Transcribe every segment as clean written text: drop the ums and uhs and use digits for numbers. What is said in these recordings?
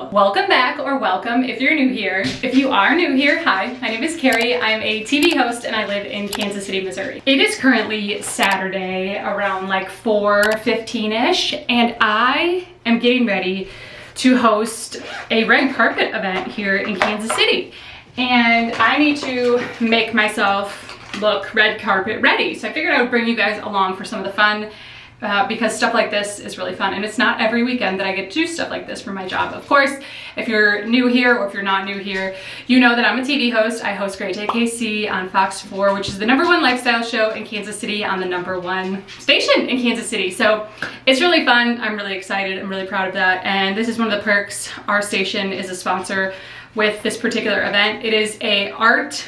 So welcome back, or welcome if you're new here. If you are new here, hi, my name is Carrie. I'm a TV host and I live in Kansas City, Missouri. It is currently Saturday around like 4:15-ish, and I am getting ready to host a red carpet event here in Kansas City. And I need to make myself look red carpet ready. So I figured I would bring you guys along for some of the fun because stuff like this is really fun, and it's not every weekend that I get to do stuff like this for my job. Of course, if you're new here or if you're not new here, you know that I'm a TV host. I host Great Day KC on Fox 4, which is the #1 lifestyle show in Kansas City on the #1 station in Kansas City. So it's really fun. I'm really excited. I'm really proud of that. And this is one of the perks. Our station is a sponsor with this particular event. It is a art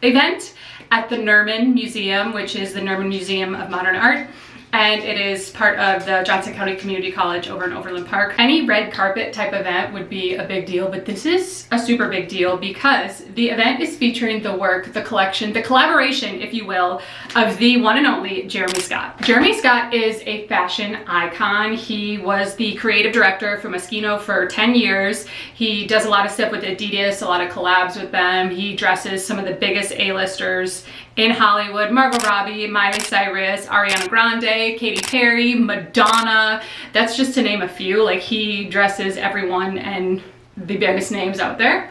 event at the Nerman Museum, which is the Nerman Museum of Modern Art. And it is part of the Johnson County Community College over in Overland Park. Any red carpet type event would be a big deal, but this is a super big deal because the event is featuring the work, the collection, the collaboration, if you will, of the one and only Jeremy Scott. Jeremy Scott is a fashion icon. He was the creative director for Moschino for 10 years. He does a lot of stuff with Adidas, a lot of collabs with them. He dresses some of the biggest A-listers in Hollywood: Margot Robbie, Miley Cyrus, Ariana Grande, Katy Perry, Madonna. That's just to name a few. Like, he dresses everyone and the biggest names out there.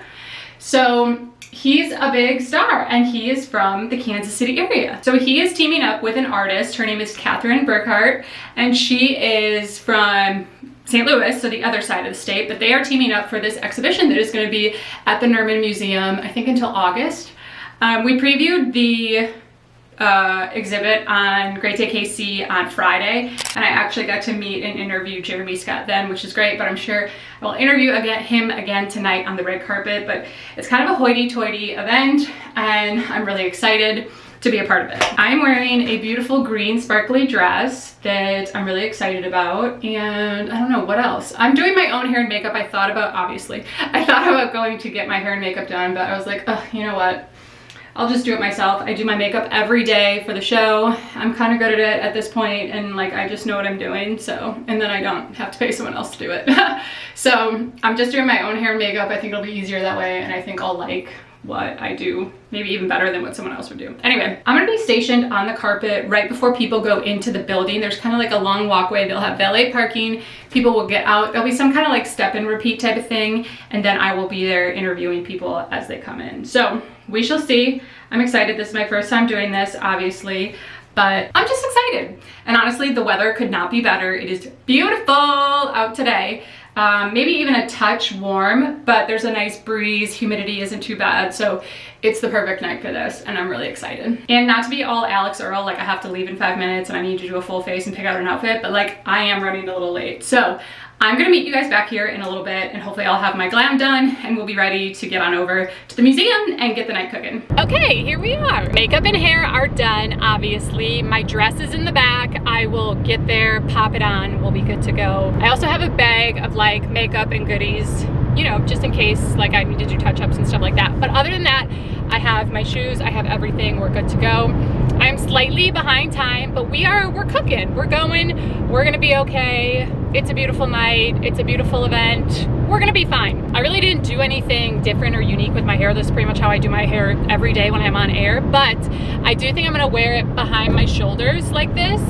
So he's a big star, and he is from the Kansas City area. So he is teaming up with an artist. Her name is Katherine Bernhardt, and she is from St. Louis, so the other side of the state, but they are teaming up for this exhibition that is going to be at the Nerman Museum, I think until August. We previewed the exhibit on Great Day KC on Friday, and I actually got to meet and interview Jeremy Scott then, which is great, but I'm sure I will interview him again tonight on the red carpet. But it's kind of a hoity-toity event, and I'm really excited to be a part of it. I'm wearing a beautiful green sparkly dress that I'm really excited about, and I don't know what else. I'm doing my own hair and makeup. I thought about going to get my hair and makeup done, but I was like, oh, you know what? I'll just do it myself. I do my makeup every day for the show. I'm kind of good at it at this point, and like, I just know what I'm doing, so, and then I don't have to pay someone else to do it. So I'm just doing my own hair and makeup. I think it'll be easier that way, and I think I'll like what I do maybe even better than what someone else would do. Anyway, I'm gonna be stationed on the carpet right before people go into the building. There's kind of like a long walkway. They'll have valet parking. People will get out. There'll be some kind of like step and repeat type of thing, and then I will be there interviewing people as they come in. So we shall see. I'm excited. This is my first time doing this, obviously, but I'm just excited. And honestly, the weather could not be better. It is beautiful out today. Maybe even a touch warm, but there's a nice breeze. Humidity isn't too bad, so it's the perfect night for this, and I'm really excited. And not to be all Alex Earl, like I have to leave in 5 minutes and I need to do a full face and pick out an outfit, but like, I am running a little late. So I'm gonna meet you guys back here in a little bit, and hopefully I'll have my glam done and we'll be ready to get on over to the museum and get the night cooking. Okay, here we are. Makeup and hair are done, obviously. My dress is in the back. I will get there, pop it on, we'll be good to go. I also have a bag of like makeup and goodies, you know, just in case like I need to do touch-ups and stuff like that. But other than that, I have my shoes, I have everything, we're good to go. I'm slightly behind time, but we're cooking, we're going, we're gonna be okay. It's a beautiful night, it's a beautiful event, we're gonna be fine. I really didn't do anything different or unique with my hair. This is pretty much how I do my hair every day when I'm on air, but I do think I'm gonna wear it behind my shoulders like this,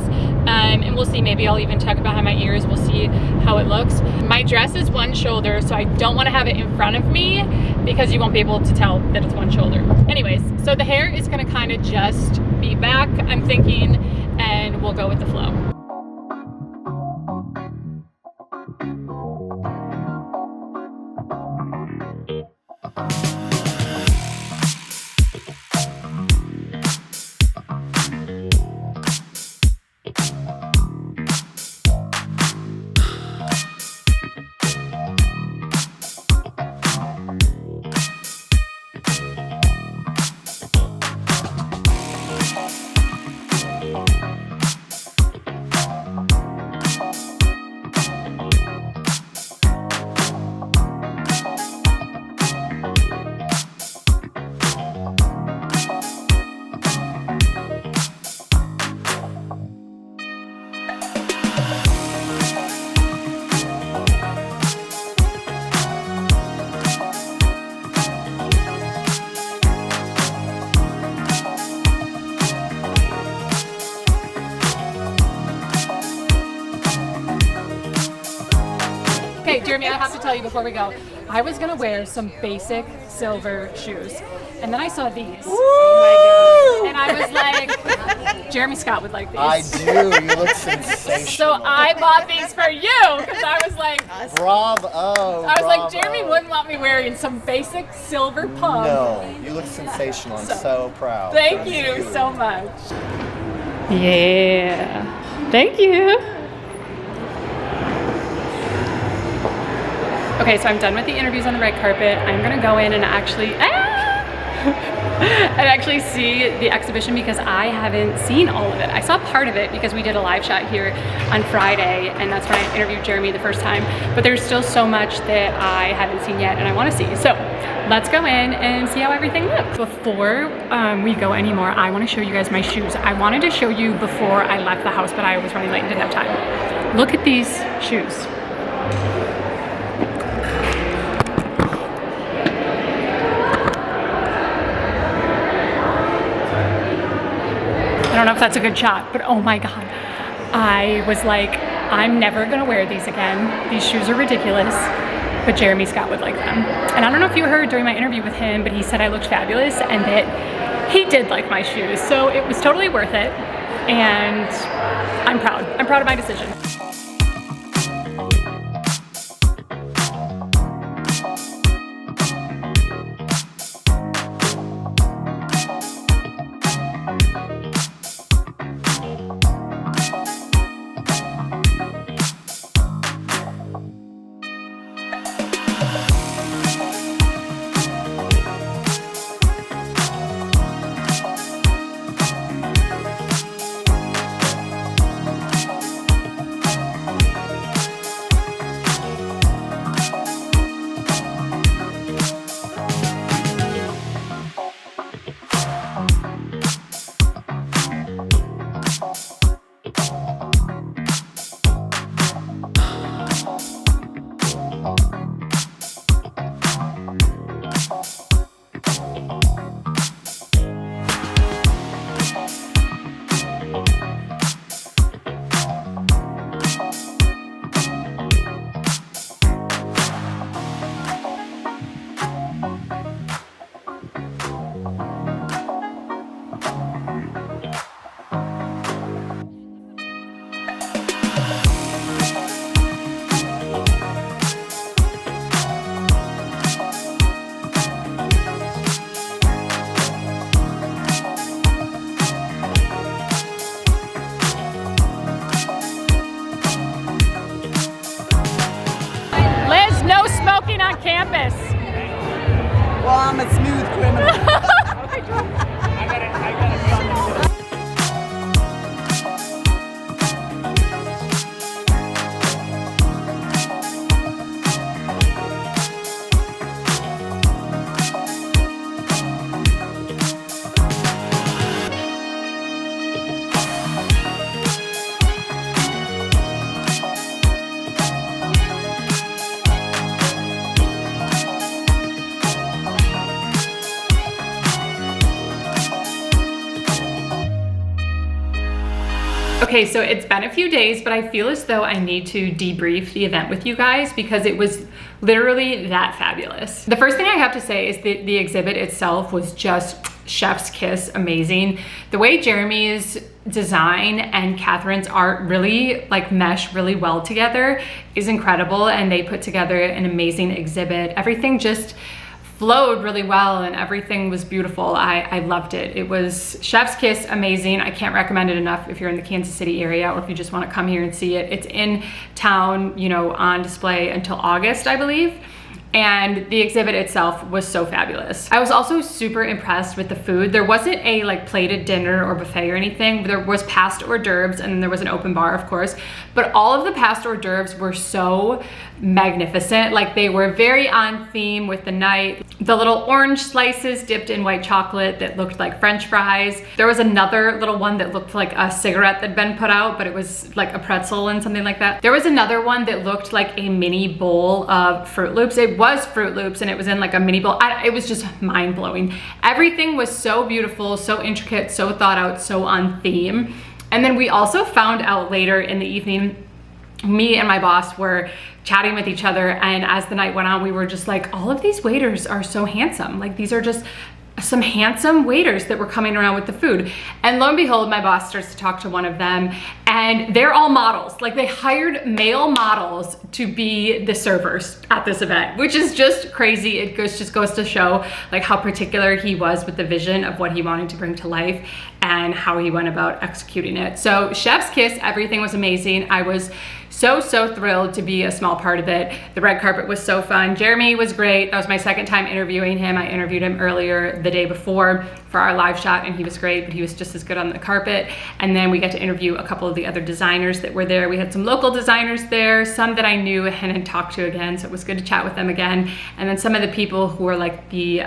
and we'll see, maybe I'll even tuck it behind my ears, we'll see how it looks. My dress is one shoulder, so I don't wanna have it in front of me because you won't be able to tell that it's one shoulder. Anyways, so the hair is gonna kind of just be back, I'm thinking, and we'll go with the flow. tell you before we go. I was gonna wear some basic silver shoes, and then I saw these. Oh my God. And I was like, Jeremy Scott would like these. I do. You look sensational. So I bought these for you because I was like, bravo. I was like, Jeremy wouldn't want me wearing some basic silver pump. No, you look sensational. I'm so proud. Thank you so much. Yeah. Thank you. Okay, so I'm done with the interviews on the red carpet. I'm gonna go in and actually see the exhibition because I haven't seen all of it. I saw part of it because we did a live shot here on Friday, and that's when I interviewed Jeremy the first time, but there's still so much that I haven't seen yet and I wanna see. So let's go in and see how everything looks. Before we go anymore, I wanna show you guys my shoes. I wanted to show you before I left the house, but I was running late and didn't have time. Look at these shoes. I don't know if that's a good shot, but oh my God. I was like, I'm never gonna wear these again. These shoes are ridiculous, but Jeremy Scott would like them. And I don't know if you heard during my interview with him, but he said I looked fabulous and that he did like my shoes. So it was totally worth it. And I'm proud. I'm proud of my decision. On campus. Well, I'm a smooth criminal. Okay, so it's been a few days, but I feel as though I need to debrief the event with you guys because it was literally that fabulous. The first thing I have to say is that the exhibit itself was just chef's kiss amazing. The way Jeremy's design and Katherine's art really like mesh really well together is incredible, and they put together an amazing exhibit. Everything just flowed really well and everything was beautiful. I loved it. It was chef's kiss amazing. I can't recommend it enough if you're in the Kansas City area or if you just want to come here and see it. It's in town, you know, on display until August, I believe. And the exhibit itself was so fabulous. I was also super impressed with the food. There wasn't a like plated dinner or buffet or anything. There was past hors d'oeuvres and then there was an open bar, of course. But all of the past hors d'oeuvres were so magnificent. Like they were very on theme with the night. The little orange slices dipped in white chocolate that looked like French fries. There was another little one that looked like a cigarette that had been put out, but it was like a pretzel and something like that. There was another one that looked like a mini bowl of Fruit Loops. It was Fruit Loops and it was in like a mini bowl. It was just mind-blowing. Everything was so beautiful, so intricate, so thought out, so on theme. And then we also found out later in the evening me and my boss were chatting with each other, and as the night went on, we were just like, all of these waiters are so handsome. Like, these are just some handsome waiters that were coming around with the food. And lo and behold, my boss starts to talk to one of them, and they're all models. Like, they hired male models to be the servers at this event, which is just crazy. It just goes to show like how particular he was with the vision of what he wanted to bring to life and how he went about executing it. So chef's kiss, everything was amazing. I was so thrilled to be a small part of it. The red carpet was so fun. Jeremy was great. That was my second time interviewing him. I interviewed him earlier the day before for our live shot, and he was great, but he was just as good on the carpet. And then we got to interview a couple of the other designers that were there. We had some local designers there, some that I knew and had talked to again, so it was good to chat with them again. And then some of the people who were like the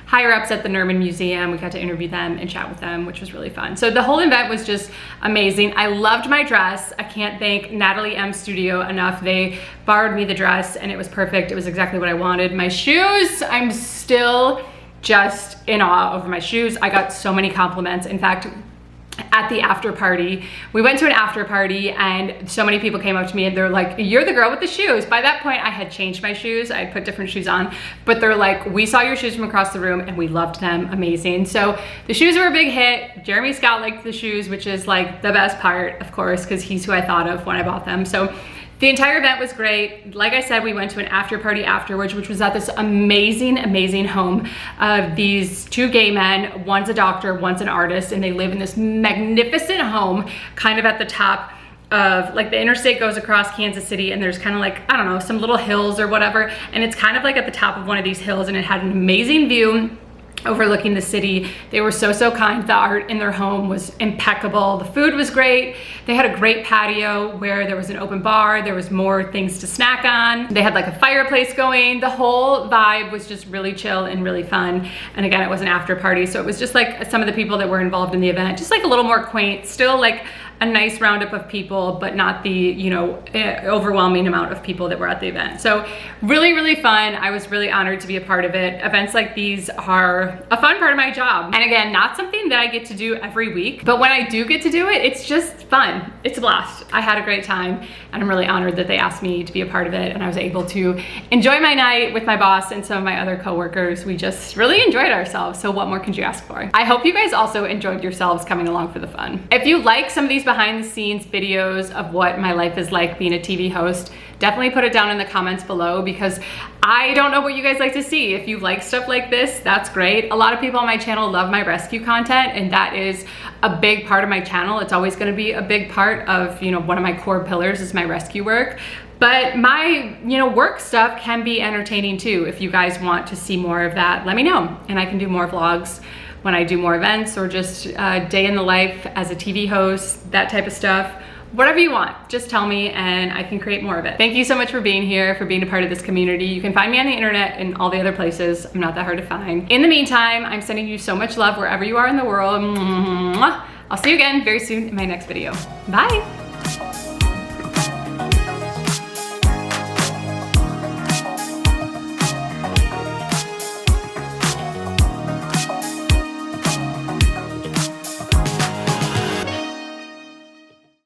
higher ups at the Nerman Museum, we got to interview them and chat with them, which was really fun. So the whole event was just amazing. I loved my dress. I can't thank Natalie M Studio enough. They borrowed me the dress and it was perfect. It was exactly what I wanted. My shoes, I'm still just in awe over my shoes. I got so many compliments. In fact, at the after party, we went to an after party and so many people came up to me and they're like, you're the girl with the shoes. By that point, I had changed my shoes. I had put different shoes on, but they're like, we saw your shoes from across the room and we loved them. Amazing. So the shoes were a big hit. Jeremy Scott liked the shoes, which is like the best part, of course, because he's who I thought of when I bought them. So the entire event was great. Like I said, we went to an after party afterwards, which was at this amazing home of these two gay men. One's a doctor, one's an artist, and they live in this magnificent home kind of at the top of, like, the interstate goes across Kansas City, and there's kind of like, I don't know, some little hills or whatever, and it's kind of like at the top of one of these hills, and it had an amazing view overlooking the city. They were so kind. The art in their home was impeccable. The food was great. They had a great patio where there was an open bar. There was more things to snack on. They had like a fireplace going. The whole vibe was just really chill and really fun. And again, it was an after party, so it was just like some of the people that were involved in the event, just like a little more quaint, still like a nice roundup of people, but not the, you know, overwhelming amount of people that were at the event. So really fun. I was really honored to be a part of it. Events like these are a fun part of my job. And again, not something that I get to do every week, but when I do get to do it, it's just fun. It's a blast. I had a great time, and I'm really honored that they asked me to be a part of it, and I was able to enjoy my night with my boss and some of my other coworkers. We just really enjoyed ourselves, so what more could you ask for? I hope you guys also enjoyed yourselves coming along for the fun. If you like some of these behind the scenes videos of what my life is like being a TV host, definitely put it down in the comments below, because I don't know what you guys like to see. If you like stuff like this, that's great. A lot of people on my channel love my rescue content, and that is a big part of my channel. It's always gonna be a big part of, you know, one of my core pillars is my rescue work. But my, you know, work stuff can be entertaining too. If you guys want to see more of that, let me know, and I can do more vlogs when I do more events, or just day in the life as a TV host, that type of stuff. Whatever you want, just tell me and I can create more of it. Thank you so much for being here, for being a part of this community. You can find me on the internet and all the other places. I'm not that hard to find. In the meantime, I'm sending you so much love wherever you are in the world. I'll see you again very soon in my next video. Bye.